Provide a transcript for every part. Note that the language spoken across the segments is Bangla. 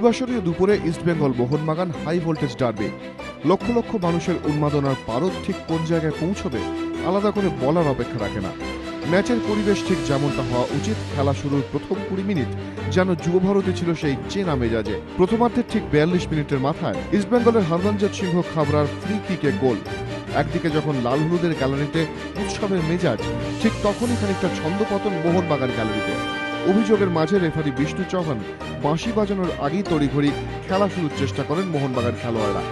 রবিবাসরীয় দুপুরে East Bengal Mohun Bagan high voltage derby. লক্ষ লক্ষ মানুষের উন্মাদনার পারদ ঠিক কোন জায়গায় পৌঁছবে আলাদা করে বলার অপেক্ষা রাখে না। ম্যাচের পরিবেশ ঠিক যেমনটা হওয়া উচিত। খেলা শুরুর প্রথম 20 মিনিট যেন যুবভারতী ছিল সেই চেনা মেজাজে। প্রথমার্ধের ঠিক 42 মিনিটের মাথায় ইস্টবেঙ্গলের হরমনজিৎ সিংহ খাবরার ফ্রি কিকে গোল। একদিকে যখন লাল হলুদের গ্যালারিতে উৎসবের মেজাজ, ঠিক তখনই খানিকটা ছন্দপতন মোহনবাগান গ্যালারিতে। অভিযোগের মাঝে রেফারি বিষ্ণু চৌহান বাঁশি বাজানোর আগেই তড়িঘড়ি খেলা শুরুর চেষ্টা করেন মোহনবাগান খেলোয়াড়রা,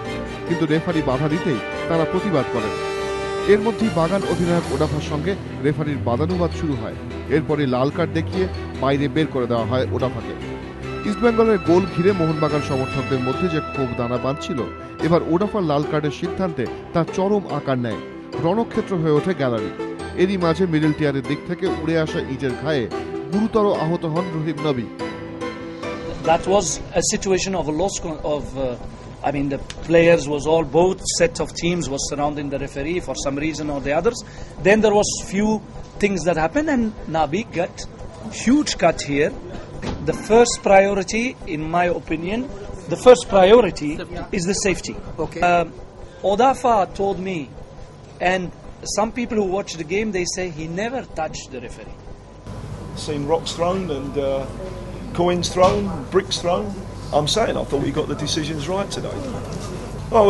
কিন্তু রেফারি বাধা দিতেই তারা প্রতিবাদ করেন। এর মধ্যেই বাগান অধিনায়ক ওডাফার সঙ্গে রেফারির বাদানুবাদ শুরু হয়। এরপরে লাল কার্ড দেখিয়ে বাইরে বের করে দেওয়া হয় ওডাফাকে। ইস্টবেঙ্গলের গোল ঘিরে মোহনবাগান সমর্থকদের মধ্যে যে ক্ষোভ দানা বাঁধছিল, এবার ওডাফার লাল কার্ডের সিদ্ধান্তে তা চরম আকার নেয়। রণক্ষেত্র হয়ে ওঠে গ্যালারি। এরই মাঝে মিডল টিয়ারের দিক থেকে উড়ে আসা ইটের ঘায়ে গুরুতর আহত হন রহিম নবী। That was a situation of a loss of the players was all, both sets of teams was surrounding the referee for some reason or the others. Then there was few things that happened and Nabi got huge cut here. The first priority, in my opinion, is the safety. Okay. Odafa told me, and some people who watch the game, they say he never touched the referee. Seen rocks thrown and coins thrown, bricks thrown. I'm saying I thought we got the decisions right today. Oh,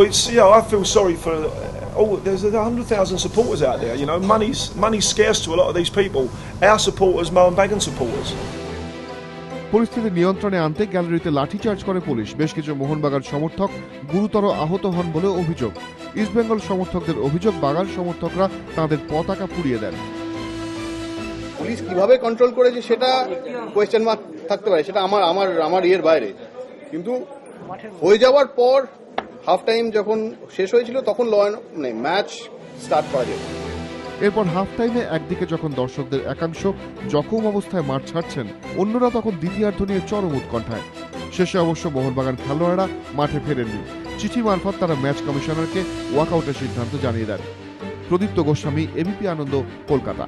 I feel sorry for there's 100,000 supporters out there. You know, money's scarce to a lot of these people. Our supporters, Mohanbagan supporters. পরিস্থিতি নিয়ন্ত্রণে আনতে গ্যালারিতে লাঠিচার্জ করে পুলিশ। বেশ কিছু মোহনবাগান সমর্থক গুরুতর আহত হন বলে অভিযোগ। ইস্টবেঙ্গল সমর্থকদের অভিযোগ, বাগান সমর্থকরা তাদের পতাকা পুড়িয়ে দেন। পুলিশ কিভাবে কন্ট্রোল করেছে সেটা কোয়েশ্চেন মার্ক থাকতে পারে, সেটা আমার ইয়ের বাইরে। কিন্তু হয়ে যাওয়ার পর হাফ টাইম যখন শেষ হয়েছিল তখন ম্যাচ স্টার্ট করা যায়। এরপর হাফ টাইমে একদিকে যখন দর্শকদের একাংশ জখম অবস্থায় মাঠ ছাড়ছেন, অন্যরা তখন দ্বিতীয়ার্ধ নিয়ে চরম উৎকণ্ঠায়। শেষে অবশ্য মোহনবাগান খেলোয়াড়রা মাঠে ফেরেননি। চিঠি মারফত তারা ম্যাচ কমিশনারকে ওয়াকআউটের সিদ্ধান্ত জানিয়ে দেন। প্রদীপ্ত গোস্বামী, এবিপি আনন্দ, কলকাতা।